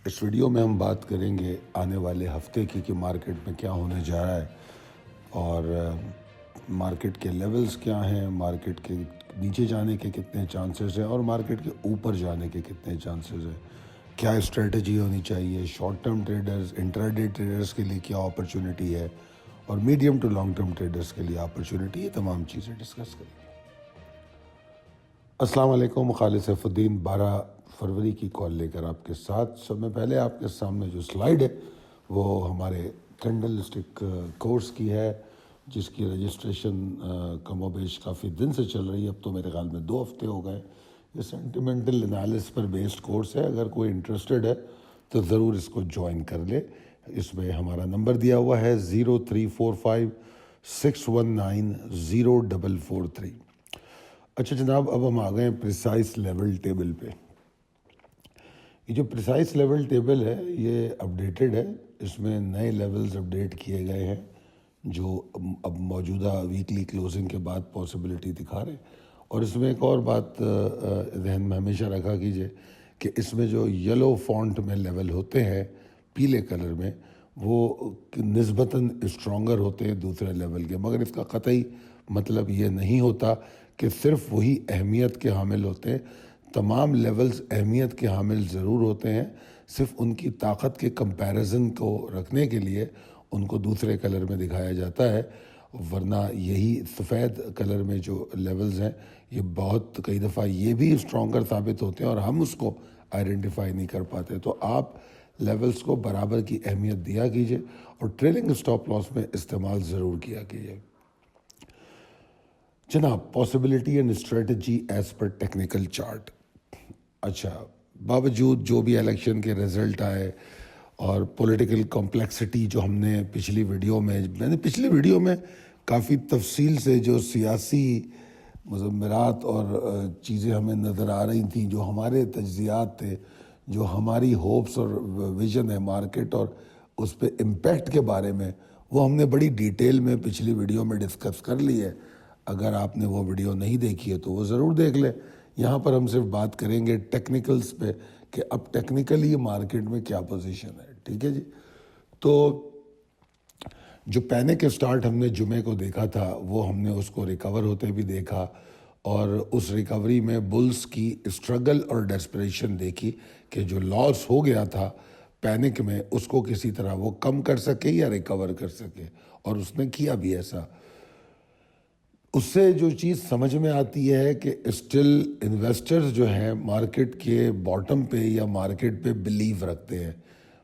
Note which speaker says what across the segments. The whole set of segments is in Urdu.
Speaker 1: اس ویڈیو میں ہم بات کریں گے آنے والے ہفتے کی کہ مارکیٹ میں کیا ہونے جا رہا ہے اور مارکیٹ کے لیولز کیا ہیں، مارکیٹ کے نیچے جانے کے کتنے چانسز ہیں اور مارکیٹ کے اوپر جانے کے کتنے چانسز ہیں، کیا اسٹریٹجی ہونی چاہیے، short term traders, intraday traders کے لیے کیا اپرچونٹی ہے اور medium to long term traders کے لیے اپرچونٹی، یہ تمام چیزیں ڈسکس کریں گے۔ السلام علیکم، خالد سیف الدین 12 فروری کی کال لے کر آپ کے ساتھ۔ سب میں پہلے آپ کے سامنے جو سلائیڈ ہے وہ ہمارے کینڈل اسٹک کورس کی ہے، جس کی رجسٹریشن کم و بیش کافی دن سے چل رہی ہے، اب تو میرے خیال میں 2 ہفتے ہو گئے۔ یہ سینٹیمنٹل انالیسس پر بیسڈ کورس ہے، اگر کوئی انٹرسٹڈ ہے تو ضرور اس کو جوائن کر لے۔ اس میں ہمارا نمبر دیا ہوا ہے 0345619043۔ اچھا جناب، اب ہم آ گئے ہیں پریسائز لیول ٹیبل پہ۔ یہ جو پریسائز لیول ٹیبل ہے یہ اپڈیٹڈ ہے، اس میں نئے لیولز اپڈیٹ کیے گئے ہیں جو اب موجودہ ویکلی کلوزنگ کے بعد پاسبلٹی دکھا رہے ہیں۔ اور اس میں ایک اور بات ذہن میں ہمیشہ رکھا کیجئے کہ اس میں جو یلو فونٹ میں لیول ہوتے ہیں پیلے کلر میں، وہ نسبتاً اسٹرانگر ہوتے ہیں دوسرے لیول کے، مگر اس کا قطعی مطلب یہ نہیں ہوتا کہ صرف وہی اہمیت کے حامل ہوتے ہیں۔ تمام لیولز اہمیت کے حامل ضرور ہوتے ہیں، صرف ان کی طاقت کے کمپیریزن کو رکھنے کے لیے ان کو دوسرے کلر میں دکھایا جاتا ہے، ورنہ یہی سفید کلر میں جو لیولز ہیں یہ بہت کئی دفعہ یہ بھی اسٹرانگر ثابت ہوتے ہیں اور ہم اس کو آئیڈینٹیفائی نہیں کر پاتے۔ تو آپ لیولز کو برابر کی اہمیت دیا کیجئے اور ٹریلنگ اسٹاپ لاس میں استعمال ضرور کیا کیجئے۔ جناب، possibility and strategy as per technical chart. اچھا، باوجود جو بھی الیکشن کے رزلٹ آئے اور پولیٹیکل کمپلیکسٹی جو ہم نے پچھلی ویڈیو میں کافی تفصیل سے جو سیاسی مضمرات اور چیزیں ہمیں نظر آ رہی تھیں، جو ہمارے تجزیات تھے، جو ہماری ہوپس اور ویژن ہے مارکیٹ اور اس پہ امپیکٹ کے بارے میں، وہ ہم نے بڑی ڈیٹیل میں پچھلی ویڈیو میں ڈسکس کر لی ہے۔ اگر آپ نے وہ ویڈیو نہیں دیکھی ہے تو وہ ضرور دیکھ لیں۔ یہاں پر ہم صرف بات کریں گے ٹیکنیکلز پہ کہ اب ٹیکنیکلی مارکیٹ میں کیا پوزیشن ہے، ٹھیک ہے جی۔ تو جو پینک اسٹارٹ ہم نے جمعے کو دیکھا تھا وہ ہم نے اس کو ریکور ہوتے بھی دیکھا، اور اس ریکوری میں بلز کی اسٹرگل اور ڈیسپریشن دیکھی کہ جو لاس ہو گیا تھا پینک میں اس کو کسی طرح وہ کم کر سکے یا ریکور کر سکے، اور اس نے کیا بھی ایسا۔ اس سے جو چیز سمجھ میں آتی ہے کہ اسٹل انویسٹرز جو ہیں مارکیٹ کے باٹم پہ یا مارکیٹ پہ بلیو رکھتے ہیں،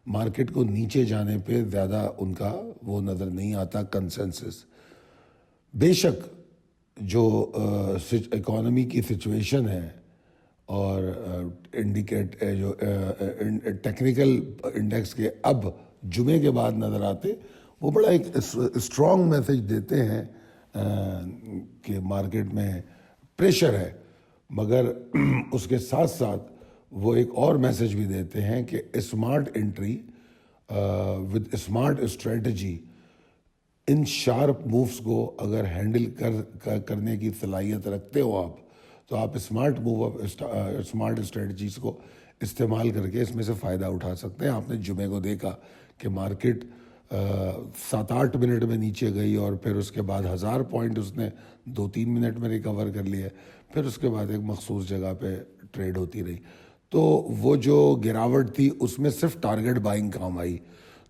Speaker 1: مارکیٹ کو نیچے جانے پہ زیادہ ان کا وہ نظر نہیں آتا کنسنسس۔ بے شک جو اکانومی کی سچویشن ہے اور جو ٹیکنیکل انڈیکس کے اب جمعے کے بعد نظر آتے، وہ بڑا ایک اسٹرانگ میسج دیتے ہیں کہ مارکیٹ میں پریشر ہے، مگر اس کے ساتھ ساتھ وہ ایک اور میسج بھی دیتے ہیں کہ smart entry with smart strategy, in sharp moves کو اگر ہینڈل کرنے کی صلاحیت رکھتے ہو آپ، تو آپ اسمارٹ اسٹریٹجیز کو استعمال کر کے اس میں سے فائدہ اٹھا سکتے ہیں۔ آپ نے جمعے کو دیکھا کہ مارکیٹ 7-8 منٹ میں نیچے گئی اور پھر اس کے بعد 1000 پوائنٹ اس نے 2-3 منٹ میں ریکور کر لیا، پھر اس کے بعد ایک مخصوص جگہ پہ ٹریڈ ہوتی رہی۔ تو وہ جو گراوٹ تھی اس میں صرف ٹارگٹ بائنگ کام آئی۔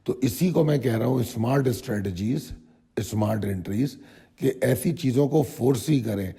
Speaker 1: تو اسی کو میں کہہ رہا ہوں اسمارٹ اسٹریٹجیز، اسمارٹ انٹریز، کہ ایسی چیزوں کو فورس ہی کریں۔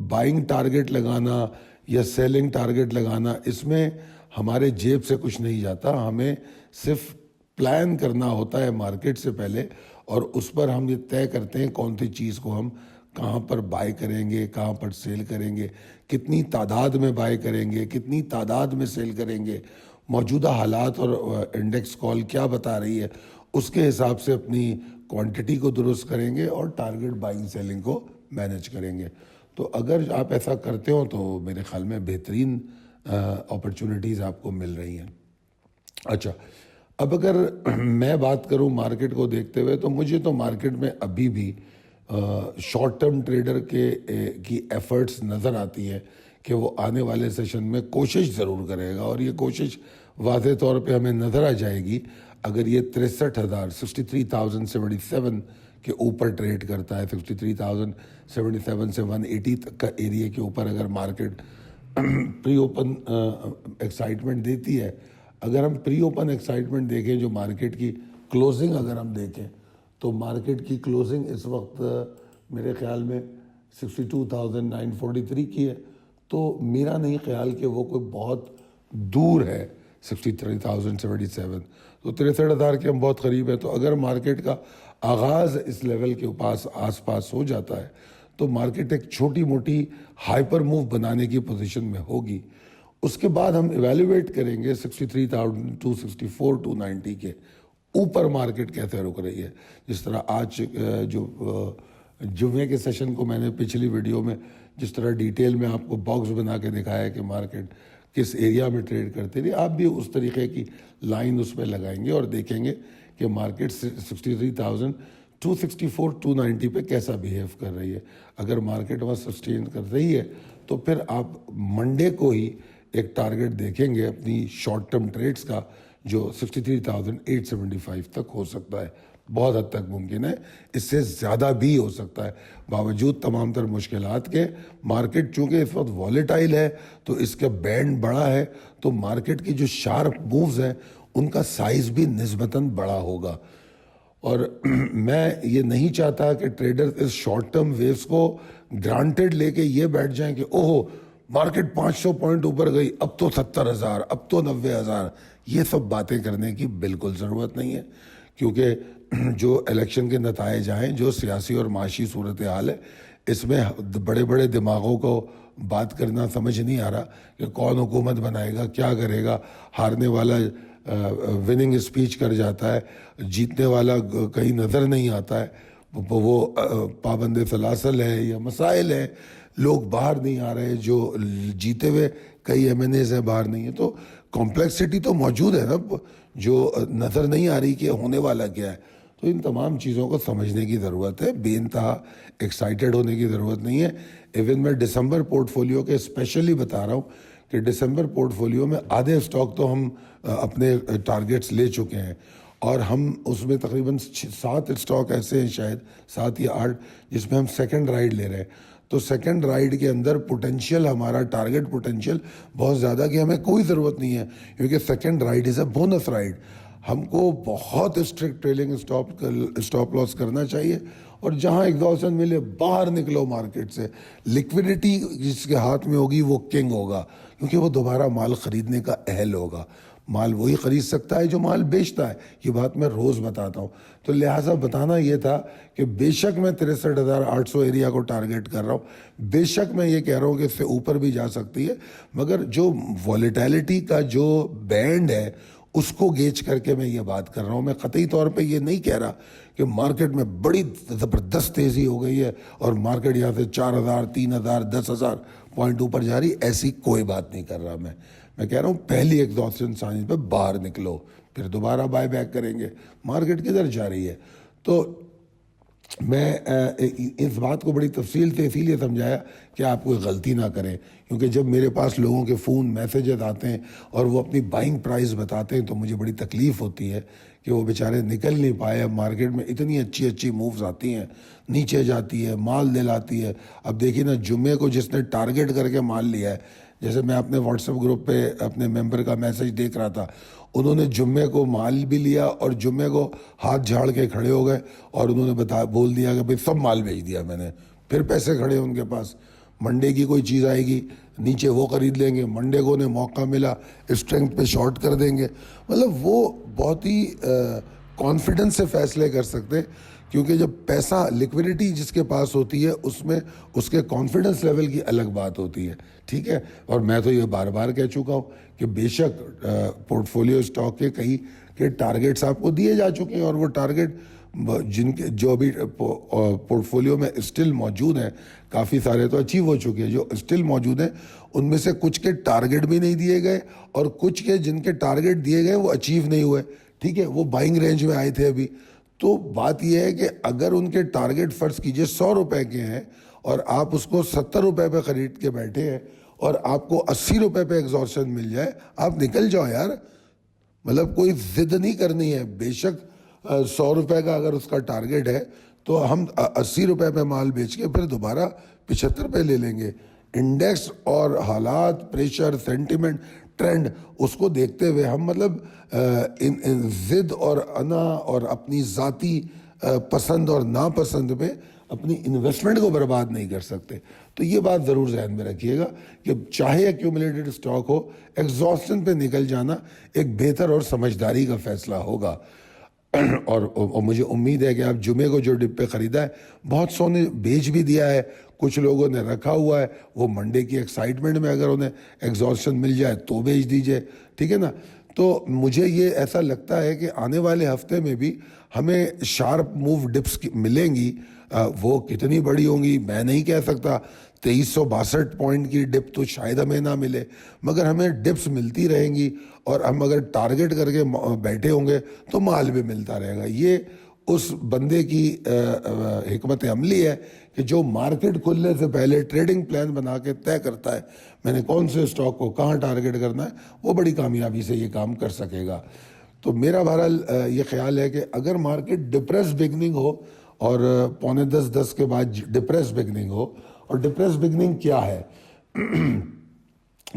Speaker 1: بائنگ ٹارگٹ لگانا یا سیلنگ ٹارگٹ لگانا، اس میں ہمارے جیب سے کچھ نہیں جاتا، ہمیں صرف پلان کرنا ہوتا ہے مارکیٹ سے پہلے، اور اس پر ہم یہ طے کرتے ہیں کون سی چیز کو ہم کہاں پر بائی کریں گے، کہاں پر سیل کریں گے، کتنی تعداد میں بائی کریں گے، کتنی تعداد میں سیل کریں گے، موجودہ حالات اور انڈیکس کال کیا بتا رہی ہے، اس کے حساب سے اپنی کوانٹٹی کو درست کریں گے اور ٹارگٹ بائنگ سیلنگ کو مینج کریں گے۔ تو اگر آپ ایسا کرتے ہو تو میرے خیال میں بہترین اپرچونٹیز آپ کو مل رہی ہیں۔ اچھا، اب اگر میں بات کروں مارکیٹ کو دیکھتے ہوئے، تو مجھے تو مارکیٹ میں ابھی بھی شارٹ ٹرم ٹریڈر کی ایفرٹس نظر آتی ہے کہ وہ آنے والے سیشن میں کوشش ضرور کرے گا، اور یہ کوشش واضح طور پہ ہمیں نظر آ جائے گی اگر یہ 63,077 کے اوپر ٹریڈ کرتا ہے، 63,077 سے 180 تک کا ایریا کے اوپر اگر مارکیٹ پری اوپن ایکسائٹمنٹ دیتی ہے. اگر ہم پری اوپن ایکسائٹمنٹ دیکھیں، جو مارکیٹ کی کلوزنگ اگر ہم دیکھیں تو مارکیٹ کی کلوزنگ اس وقت میرے خیال میں 62,943 کی ہے. تو میرا نہیں خیال کہ وہ کوئی بہت دور ہے 63,077. تو 63,000 کے ہم بہت قریب ہیں. تو اگر مارکیٹ کا آغاز اس لیول کے آس پاس ہو جاتا ہے تو مارکیٹ ایک چھوٹی موٹی ہائپر موو بنانے کی پوزیشن میں ہوگی. اس کے بعد ہم ایویلیویٹ کریں گے 63,264 290 کے اوپر مارکیٹ کیسے رک رہی ہے. جس طرح آج جو جمعے کے سیشن کو میں نے پچھلی ویڈیو میں جس طرح ڈیٹیل میں آپ کو باکس بنا کے دکھایا کہ مارکیٹ کس ایریا میں ٹریڈ کرتے رہی، آپ بھی اس طریقے کی لائن اس پہ لگائیں گے اور دیکھیں گے کہ مارکیٹ 63,264 290 پہ کیسا بیہیو کر رہی ہے. اگر مارکیٹ وہاں سسٹین کر رہی ہے تو پھر آپ منڈے کو ہی ایک ٹارگٹ دیکھیں گے اپنی شارٹ ٹرم ٹریڈز کا جو 63,875 تک ہو سکتا ہے. بہت حد تک ممکن ہے، اس سے زیادہ بھی ہو سکتا ہے. باوجود تمام تر مشکلات کے مارکیٹ چونکہ اس وقت والیٹائل ہے تو اس کا بینڈ بڑا ہے، تو مارکیٹ کی جو شارپ مووز ہیں ان کا سائز بھی نسبتاً بڑا ہوگا. اور میں یہ نہیں چاہتا کہ ٹریڈر اس شارٹ ٹرم ویوز کو گرانٹیڈ لے کے یہ بیٹھ جائیں کہ اوہو مارکیٹ 500 پوائنٹ اوپر گئی، اب تو 70,000، اب تو 90,000. یہ سب باتیں کرنے کی بالکل ضرورت نہیں ہے، کیونکہ جو الیکشن کے نتائج آئیں، جو سیاسی اور معاشی صورتحال ہے، اس میں بڑے بڑے دماغوں کو بات کرنا سمجھ نہیں آ رہا کہ کون حکومت بنائے گا، کیا کرے گا. ہارنے والا وننگ اسپیچ کر جاتا ہے، جیتنے والا کہیں نظر نہیں آتا ہے. وہ پابند سلاسل ہے یا مسائل ہے، لوگ باہر نہیں آ رہے، جو جیتے ہوئے کئی ایم این ایز ہیں باہر نہیں ہیں. تو کمپلیکسٹی تو موجود ہے نا، جو نظر نہیں آ رہی کہ ہونے والا کیا ہے. تو ان تمام چیزوں کو سمجھنے کی ضرورت ہے، بے انتہا ایکسائٹیڈ ہونے کی ضرورت نہیں ہے. ایون میں ڈسمبر پورٹ فولیو کے اسپیشلی بتا رہا ہوں کہ ڈسمبر پورٹ فولیو میں آدھے اسٹاک تو ہم اپنے ٹارگیٹس لے چکے ہیں، اور ہم اس میں تقریباً 7 اسٹاک ایسے ہیں، شاید 7 یا 8، جس میں ہم سیکنڈ رائڈ لے رہے ہیں. تو سیکنڈ رائڈ کے اندر پوٹینشیل، ہمارا ٹارگیٹ پوٹینشیل بہت زیادہ کہ ہمیں کوئی ضرورت نہیں ہے، کیونکہ second ride is a bonus ride. ہم کو بہت اسٹرکٹ ٹریلنگ اسٹاپ لاس کرنا چاہیے، اور جہاں ایگزاسشن ملے باہر نکلو مارکیٹ سے. لیکویڈیٹی جس کے ہاتھ میں ہوگی وہ کنگ ہوگا، کیونکہ وہ دوبارہ مال خریدنے کا اہل ہوگا. مال وہی خرید سکتا ہے جو مال بیچتا ہے، یہ بات میں روز بتاتا ہوں. تو لہٰذا بتانا یہ تھا کہ بے شک میں 63,800 ایریا کو ٹارگیٹ کر رہا ہوں، بے شک میں یہ کہہ رہا ہوں کہ اس سے اوپر بھی جا سکتی ہے، مگر جو والیٹیلٹی کا جو بینڈ ہے اس کو گیج کر کے میں یہ بات کر رہا ہوں. میں قطعی طور پہ یہ نہیں کہہ رہا کہ مارکیٹ میں بڑی زبردست تیزی ہو گئی ہے اور مارکیٹ یہاں سے 4,000 3,000 10,000 پوائنٹ اوپر جا رہی، ایسی کوئی بات نہیں کر رہا. میں کہہ رہا ہوں پہلی ایگزاسشن سائن پہ باہر نکلو، پھر دوبارہ بائی بیک کریں گے. مارکیٹ کدھر جا رہی ہے؟ تو میں اس بات کو بڑی تفصیل سے اسی لیے سمجھایا کہ آپ کوئی غلطی نہ کریں، کیونکہ جب میرے پاس لوگوں کے فون میسیجز آتے ہیں اور وہ اپنی بائنگ پرائز بتاتے ہیں تو مجھے بڑی تکلیف ہوتی ہے کہ وہ بیچارے نکل نہیں پائے. اب مارکیٹ میں اتنی اچھی مووز آتی ہیں، نیچے جاتی ہے، مال دلاتی ہے. اب دیکھیے نا، جمعے کو جس نے ٹارگیٹ کر کے مال لیا ہے، جیسے میں اپنے واٹس ایپ گروپ پہ اپنے ممبر کا میسیج دیکھ رہا تھا، انہوں نے جمعے کو مال بھی لیا اور جمعے کو ہاتھ جھاڑ کے کھڑے ہو گئے اور انہوں نے بول دیا کہ بھئی سب مال بیچ دیا میں نے. پھر پیسے کھڑے ان کے پاس، منڈے کی کوئی چیز آئے گی نیچے وہ خرید لیں گے، منڈے کو انہیں موقع ملا اسٹرینتھ پہ شارٹ کر دیں گے. مطلب وہ بہت ہی کانفیڈنس سے فیصلے کر سکتے، کیونکہ جب پیسہ لیکویڈیٹی جس کے پاس ہوتی ہے اس میں اس کے کانفیڈنس لیول کی الگ بات ہوتی ہے. ٹھیک ہے، اور میں تو یہ بار بار کہہ چکا ہوں کہ بے شک پورٹ فولیو اسٹاک کے کئی کے ٹارگیٹس آپ کو دیے جا چکے ہیں، اور وہ ٹارگیٹ جن کے جو ابھی پورٹ فولیو میں اسٹل موجود ہیں، کافی سارے تو اچیو ہو چکے ہیں، جو اسٹل موجود ہیں ان میں سے کچھ کے ٹارگیٹ بھی نہیں دیے گئے اور کچھ کے جن کے ٹارگیٹ دیے گئے وہ اچیو نہیں ہوئے. ٹھیک ہے، وہ بائنگ رینج میں آئے تھے ابھی. تو بات یہ ہے کہ اگر ان کے ٹارگیٹ فرض کیجئے 100 روپے کے ہیں اور آپ اس کو 70 روپے پہ خرید کے بیٹھے ہیں اور آپ کو 80 روپے پہ ایگزارشن مل جائے, آپ نکل جاؤ یار. مطلب کوئی ضد نہیں کرنی ہے. بے شک 100 روپے کا اگر اس کا ٹارگیٹ ہے تو ہم 80 روپے پہ مال بیچ کے پھر دوبارہ 75 پہ لے لیں گے. انڈیکس اور حالات, پریشر, سینٹیمنٹ, ٹرینڈ, اس کو دیکھتے ہوئے ہم مطلب ضد اور انا اور اپنی ذاتی پسند اور ناپسند پہ اپنی انویسٹمنٹ کو برباد نہیں کر سکتے. تو یہ بات ضرور ذہن میں رکھیے گا کہ چاہے ایکیومولیٹڈ اسٹاک ہو, ایگزاسشن پہ نکل جانا ایک بہتر اور سمجھداری کا فیصلہ ہوگا. اور مجھے امید ہے کہ آپ جمعے کو جو ڈپ پہ خریدا ہے, بہت سو نے بیچ بھی دیا ہے, کچھ لوگوں نے رکھا ہوا ہے, وہ منڈے کی ایکسائٹمنٹ میں اگر انہیں ایگزاسشن مل جائے تو بیچ دیجئے, ٹھیک ہے نا. تو مجھے یہ ایسا لگتا ہے کہ آنے والے ہفتے میں بھی ہمیں شارپ موو ڈپس ملیں گی. وہ کتنی بڑی ہوں گی میں نہیں کہہ سکتا. 2362 پوائنٹ کی ڈپ تو شاید ہمیں نہ ملے, مگر ہمیں ڈپس ملتی رہیں گی, اور ہم اگر ٹارگٹ کر کے بیٹھے ہوں گے تو مال بھی ملتا رہے گا. یہ اس بندے کی حکمت عملی ہے کہ جو مارکیٹ کھلنے سے پہلے ٹریڈنگ پلان بنا کے طے کرتا ہے میں نے کون سے اسٹاک کو کہاں ٹارگٹ کرنا ہے, وہ بڑی کامیابی سے یہ کام کر سکے گا. تو میرا بہرحال یہ خیال ہے کہ اگر مارکیٹ ڈپریس بگننگ ہو اور 9:45 کے بعد ڈپریس بگننگ ہو, اور ڈپریس بگننگ کیا ہے,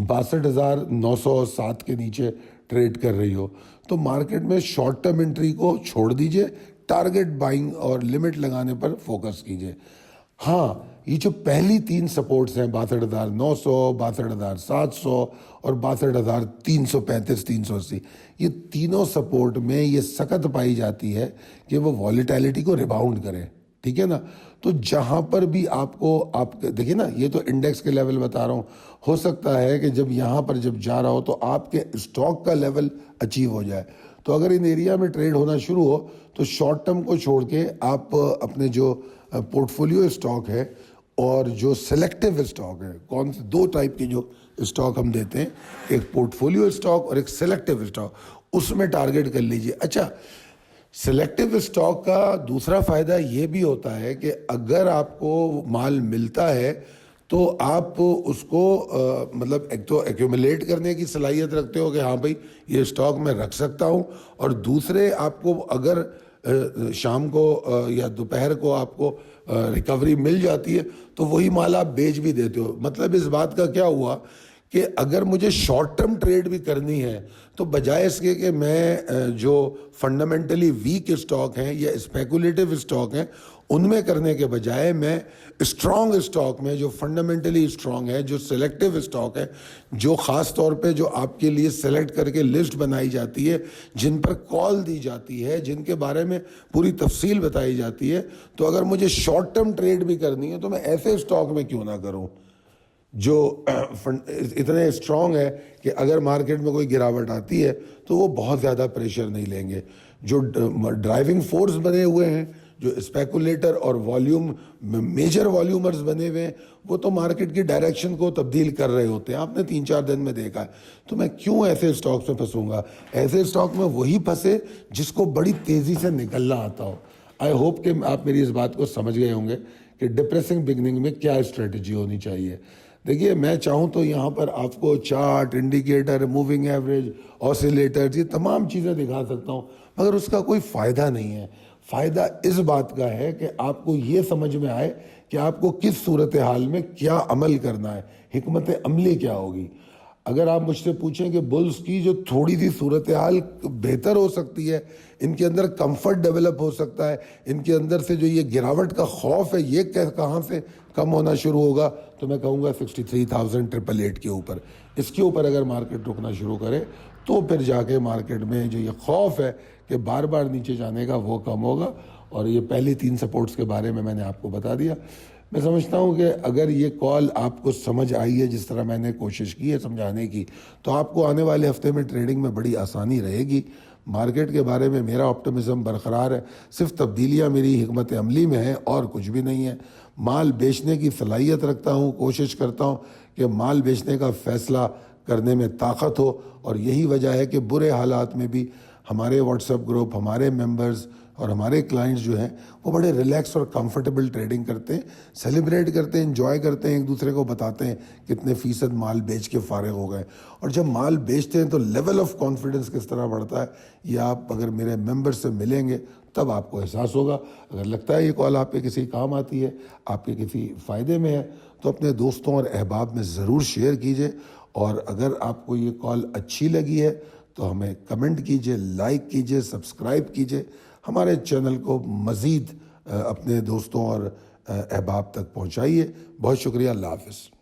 Speaker 1: 62,907 کے نیچے ٹریڈ کر رہی ہو, تو مارکیٹ میں شارٹ ٹرم انٹری کو چھوڑ دیجئے, ٹارگٹ بائنگ اور لمٹ لگانے پر فوکس کیجئے. ہاں, یہ جو پہلی 3 سپورٹس ہیں 62,900, 62,700 اور 62,335 380, یہ تینوں سپورٹ میں یہ سکت پائی جاتی ہے کہ وہ والیٹیلٹی کو ریباؤنڈ کرے, ٹھیک ہے نا. تو جہاں پر بھی آپ دیکھیں نا, یہ تو انڈیکس کے لیول بتا رہا ہوں, ہو سکتا ہے کہ جب یہاں پر جب جا رہا ہو تو آپ کے اسٹاک کا لیول اچیو ہو جائے. تو اگر ان ایریا میں ٹریڈ ہونا شروع ہو تو شارٹ ٹرم کو چھوڑ کے آپ اپنے جو پورٹ فولیو اسٹاک ہے اور جو سلیکٹیو اسٹاک ہے, کون سے 2 ٹائپ کے جو اسٹاک ہم دیتے ہیں, ایک پورٹ فولیو اسٹاک اور ایک سلیکٹیو اسٹاک, اس میں ٹارگٹ کر لیجئے. اچھا, سلیکٹیو اسٹاک کا دوسرا فائدہ یہ بھی ہوتا ہے کہ اگر آپ کو مال ملتا ہے تو آپ اس کو مطلب ایک تو ایکیومولیٹ کرنے کی صلاحیت رکھتے ہو کہ ہاں بھائی یہ اسٹاک میں رکھ سکتا ہوں, اور دوسرے آپ کو اگر شام کو یا دوپہر کو آپ کو ریکوری مل جاتی ہے تو وہی مال آپ بیچ بھی دیتے ہو. مطلب اس بات کا کیا ہوا کہ اگر مجھے شارٹ ٹرم ٹریڈ بھی کرنی ہے تو بجائے اس کے کہ میں جو فنڈامنٹلی ویک اسٹاک ہیں یا اسپیکولیٹو اسٹاک ہیں ان میں کرنے کے بجائے میں اسٹرانگ اسٹاک میں جو فنڈامنٹلی اسٹرانگ ہے, جو سلیکٹیو اسٹاک ہے, جو خاص طور پہ جو آپ کے لیے سلیکٹ کر کے لسٹ بنائی جاتی ہے, جن پر کال دی جاتی ہے, جن کے بارے میں پوری تفصیل بتائی جاتی ہے, تو اگر مجھے شارٹ ٹرم ٹریڈ بھی کرنی ہے تو میں ایسے اسٹاک میں کیوں نہ کروں جو اتنے اسٹرانگ ہے کہ اگر مارکیٹ میں کوئی گراوٹ آتی ہے تو وہ بہت زیادہ پریشر نہیں لیں گے. جو ڈرائیونگ فورس بنے ہوئے ہیں, جو اسپیکولیٹر اور میجر والیومرز بنے ہوئے ہیں, وہ تو مارکیٹ کی ڈائریکشن کو تبدیل کر رہے ہوتے ہیں. آپ نے 3-4 دن میں دیکھا ہے. تو میں کیوں ایسے اسٹاکس میں پھنسوں گا؟ ایسے اسٹاک میں وہی پھنسے جس کو بڑی تیزی سے نکلنا آتا ہو. آئی ہوپ کہ آپ میری اس بات کو سمجھ گئے ہوں گے کہ ڈپریسنگ بگننگ میں کیا اسٹریٹجی ہونی چاہیے. دیکھیے, میں چاہوں تو یہاں پر آپ کو چارٹ, انڈیکیٹر, موونگ ایوریج, آسیلیٹرز, یہ تمام چیزیں دکھا سکتا ہوں, مگر اس کا کوئی فائدہ نہیں ہے. فائدہ اس بات کا ہے کہ آپ کو یہ سمجھ میں آئے کہ آپ کو کس صورتحال میں کیا عمل کرنا ہے, حکمت عملی کیا ہوگی. اگر آپ مجھ سے پوچھیں کہ بلز کی جو تھوڑی سی صورتحال بہتر ہو سکتی ہے, ان کے اندر کمفرٹ ڈیولپ ہو سکتا ہے, ان کے اندر سے جو یہ گراوٹ کا خوف ہے یہ کہاں سے کم ہونا شروع ہوگا, تو میں کہوں گا 63,888 کے اوپر. اس کے اوپر اگر مارکیٹ رکنا شروع کرے تو پھر جا کے مارکیٹ میں جو یہ خوف ہے کہ بار بار نیچے جانے کا وہ کم ہوگا. اور یہ پہلی 3 سپورٹس کے بارے میں نے آپ کو بتا دیا. میں سمجھتا ہوں کہ اگر یہ کال آپ کو سمجھ آئی ہے جس طرح میں نے کوشش کی ہے سمجھانے کی, تو آپ کو آنے والے ہفتے میں ٹریڈنگ میں بڑی آسانی رہے گی. مارکیٹ کے بارے میں میرا آپٹمزم برقرار ہے, صرف تبدیلیاں میری حکمت عملی میں ہیں اور کچھ بھی نہیں ہے. مال بیچنے کی صلاحیت رکھتا ہوں, کوشش کرتا ہوں کہ مال بیچنے کا فیصلہ کرنے میں طاقت ہو, اور یہی وجہ ہے کہ برے حالات میں بھی ہمارے واٹس ایپ گروپ, ہمارے ممبرز اور ہمارے کلائنٹس جو ہیں وہ بڑے ریلیکس اور کمفرٹیبل ٹریڈنگ کرتے ہیں، سیلیبریٹ کرتے ہیں، انجوائے کرتے ہیں، ایک دوسرے کو بتاتے ہیں کتنے فیصد مال بیچ کے فارغ ہو گئے. اور جب مال بیچتے ہیں تو لیول آف کانفیڈنس کس طرح بڑھتا ہے یہ آپ اگر میرے ممبر سے ملیں گے تب آپ کو احساس ہوگا. اگر لگتا ہے یہ کال آپ کے کسی کام آتی ہے، آپ کے کسی فائدے میں ہے، تو اپنے دوستوں اور احباب میں ضرور شیئر کیجئے. اور اگر آپ کو یہ کال اچھی لگی ہے تو ہمیں کمنٹ کیجئے، لائک کیجئے، سبسکرائب کیجئے. ہمارے چینل کو مزید اپنے دوستوں اور احباب تک پہنچائیے. بہت شکریہ. اللہ حافظ.